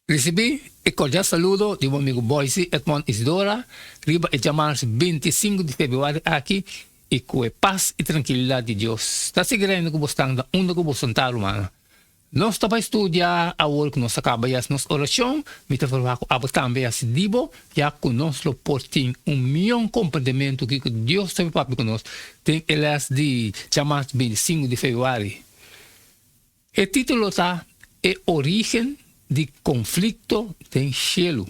Recibí el cordial saludo de mi amigo Boise Edmond Isidora, riba el llamarse 25 de febrero aquí, y con paz y tranquilidad de Dios. Está segurando que están onde que você está, humana. Nós estamos a estudar a hora que nós acabamos nossa oração, me está falando que também a Dibo, já que nós lo portem milhão compreendimento que Deus tem para conosco. Tem elas de chamar 25 de fevereiro. O título está "A Origem de Conflito do Cielo".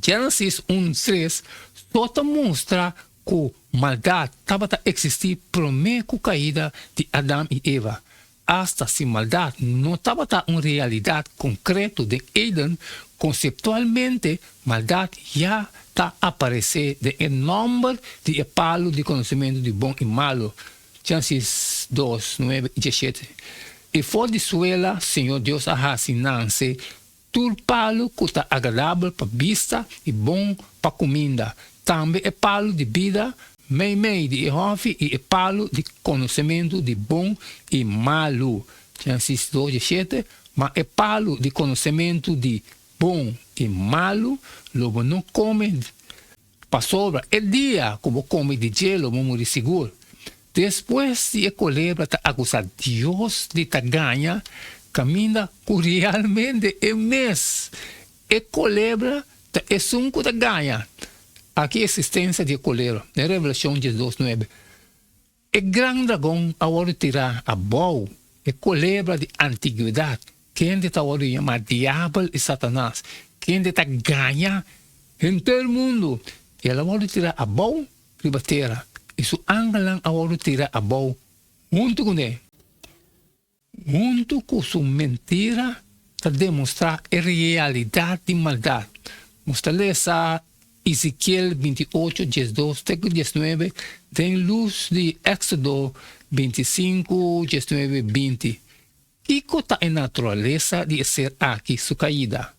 Gênesis 1:3 só mostra que maldade estava a existir primeiro com a caída de Adão e Eva. Hasta se maldade não estava uma realidade concreta de Éden, conceptualmente, maldade já está a aparecer de nome de palo de conhecimento de bom e malo. Gênesis 2, 9 e 17. E for de suela, Senhor Deus arrasinanse, todo palo que está agradável para vista e bom para comida. Também é palo de vida, meio de errofe e é palo de conhecimento de bom e malo. Gênesis 2, 17. Mas é palo de conhecimento de bom e malo, logo não come para sobra. É dia que vou comer de gelo, vou morrer seguro. Depois, se a culebra está acusando Deus de te ganhar, caminha que realmente é mês. A culebra é sunco de ganha. Aqui a existência de culebra, na Revelação 12:9. O grande dragão, agora tirar a boa, a culebra de antiguidade, que ainda está agora chamado diabo e Satanás, que ainda está ganha em todo o mundo. E ela agora tirar a boa e a terra. Isso angalang agora tirar a boa junto com ele. Junto com sua mentira, para demonstrar a realidade de maldade. Mostra essa Ezequiel 28, 12, 19, tem luz de Éxodo 25, 19, 20. Que está a natureza de ser aqui, sua caída?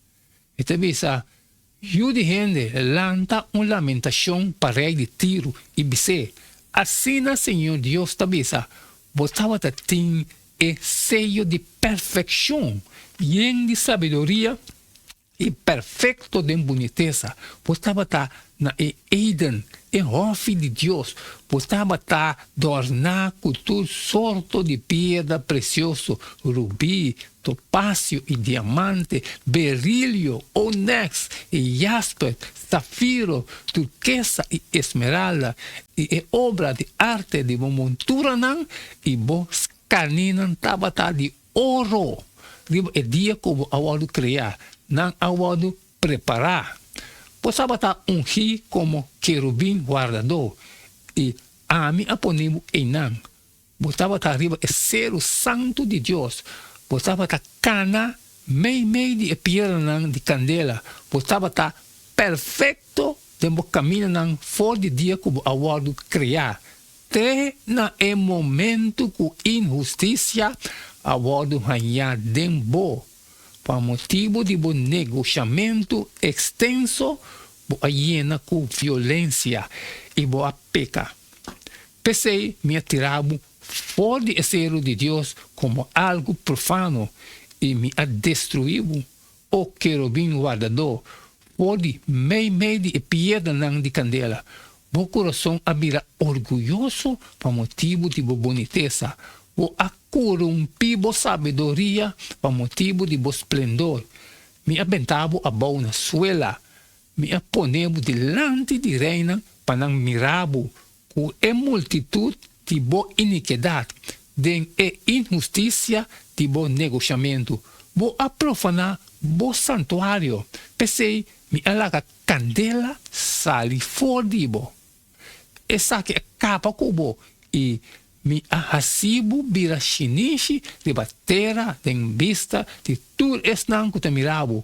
E também de gente lanta uma lamentação para rei de Tiro e Bisé. Assim, Senhor Deus, também botava a ter o sello de perfeição, e de sabedoria e perfeito de boniteza. Botava na Eden, em hofe de Deus. Botava adornar com todo sorto de pedra precioso, rubi, topázio e diamante, berílio, ônix e jaspe, safiro, turquesa e esmeralda, e é obra de arte de montura nan, e bos carninan estava de ouro. É dia que eu vou criar, não vou preparar. Possava ungir como querubim guardador, e a mim aponemos em nan. Botava arriba é ser o santo de Deus. Botava cana, meio de pedra de candela. Botava perfeito de caminho nan fora de dia que eu vou criar. Até na momento que injustiça a bordo ganhar dembo, por motivo de bom negociamento extenso, boa hiena com violência e boa peca. Pensei me atirava fora de ser de Deus como algo profano e me destruiu o querubim guardador, fora de meio de pedra de candela. Meu coração abrirá orgulhoso por motivo de boa boniteza. Vou corromper boa sabedoria por motivo de bom esplendor. Me aventava a boa na suela. Me aponeva delante de reina para não mirabo com a multitude de boa iniquidade, de injustiça de bom negociamento. Vou profanar bom santuário. Pensei, me alaga candela sali fora de bo. Essa que é capa cubo e me ahasibo bira chinichi de batera den vista de tur esnan que te mirabo.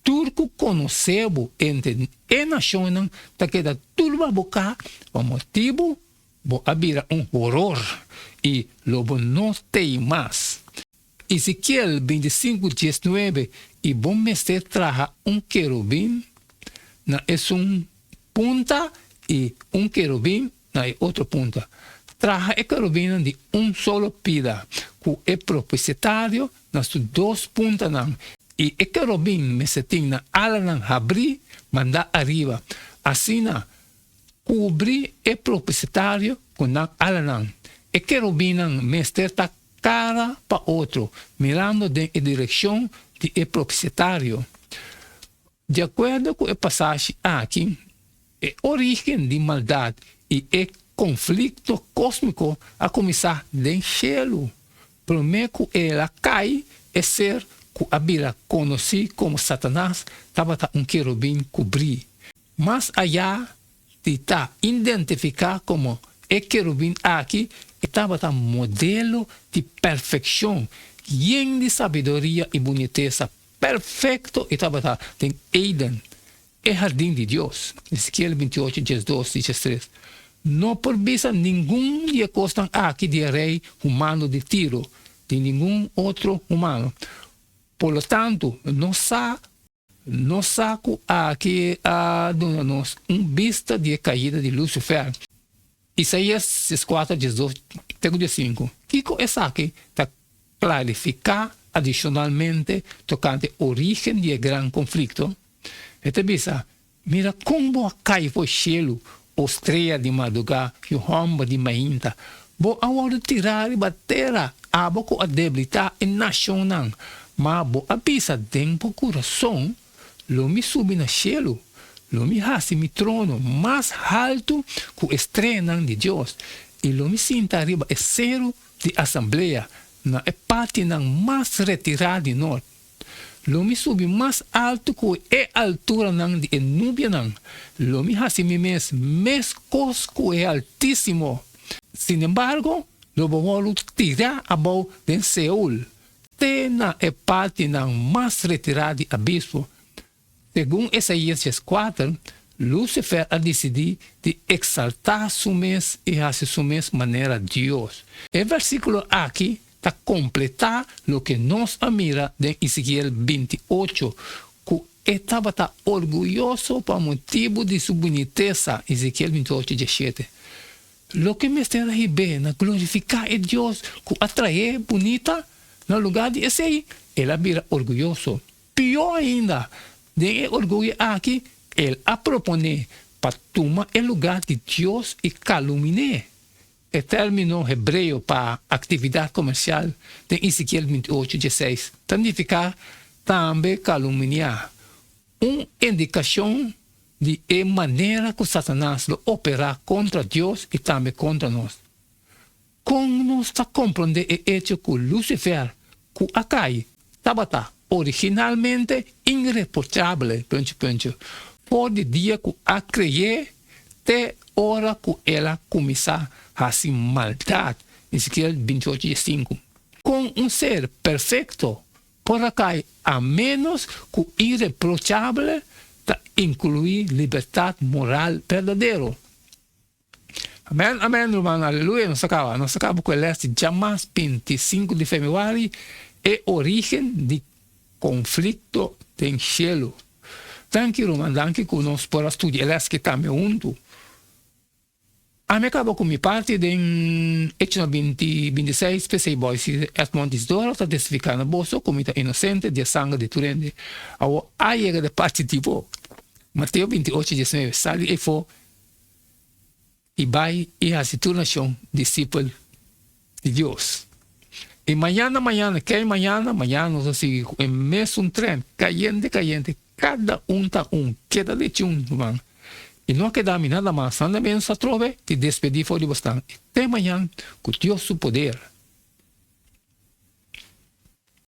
Turco conhecebo entre e nacionam da que da turba boca o motivo bo abira horror e lobo não tem mais. Ezequiel 25, 19 e bom mestre traja querubim na es punta e querubim na outra ponta. Traja a querubim de solo pida, que é proprietário nas duas pontas. Y el querubín me se tina alanan abrir, mandar arriba. Así na, cubrir el propiciatario con alanan. El querubín me está cara para otro, mirando en dirección del propiciatario. De acuerdo con el pasaje aquí, el origen de maldad y el conflicto cósmico a comenzar del cielo. Primero que ela cai é ser que a Bíblia conhece como Satanás estava um querubim cobrir. Mas allá de identificar como o querubim aqui estava um modelo de perfeição, lleno de sabedoria e boniteza. Perfeito estava em Éden, o jardim de Deus. Ezequiel 28, 12, 13. Não provisa nenhum de costas aqui de rei humano de Tiro, de nenhum outro humano. Por lo tanto, não saco aqui a nos vista de caída de Lúcifer. Isaías 4, 18, 5. Kiko é aqui para clarificar adicionalmente tocante origen del gran conflicto. Esta visa, mira como cai o cielo, o estrella de madrugada e o rombo de mainta. Bo agora tirar e bater a boca a debilitar a nação, mas bo a pisa dentro do coração, lo me sube no cielo, lo me hace mi trono mais alto que o estrella de Deus, e lo me sinta arriba é cero de assembleia, na parte mais retirada de nós. Lo me sube mais alto que a altura de Núbia. Lo me hace mi mes cosco é altíssimo. Sin embargo, lo vou tirar abaixo de Seul. Tem na parte mais retirada de abismo. Segundo Isaías 4, Lúcifer a decidido de exaltar su mes e hacer su mes maneira Deus. O versículo aqui está completar lo que nos mira de Ezequiel 28, que estava orgulhoso por motivo de sua boniteza, Ezequiel 28, 17. Lo que me está bem na glorificar a Deus, que atrair bonita, no lugar de esse aí, ele vira orgulhoso. Pior ainda, de orgulho aqui, ele a proponer para tomar o lugar de Deus e calumniar. O término hebreu para atividade comercial de Ezequiel 28, 16. Significa também calumniar. Uma indicação de maneira que Satanás opera contra Deus e também contra nós. Como nós compreender o hecho que Lúcifer, que acai, estava originalmente irreprochável, por de dia que a criar, até hora que ela começar a se maldade, Ezequiel 28, 5. Com ser perfeito, por acá, a menos que irreprochável, incluir liberdade moral verdadeira. Amém, amém, irmão, aleluia. Nós acabamos com o leste jamais 25 de fevereiro, é origem de conflito em cielo. Danke, irmão, danke que nós podemos estudar o leste que também junto. A me acabo com minha parte de Hechos 26, pensei, boy, se Edmond Isidoro está testificando, bolso, como está inocente, de sangue de Turende. A chega de parte tipo, Mateus 28, 19, sale e for, e vai e a se tornação discípulo de Deus. E amanhã, nós assim, em mesmo trem, caiente, cada está queda de irmão. E não queda nada mais, nada menos a trove, te despedir fora de bastante. Até amanhã, com Deus o poder.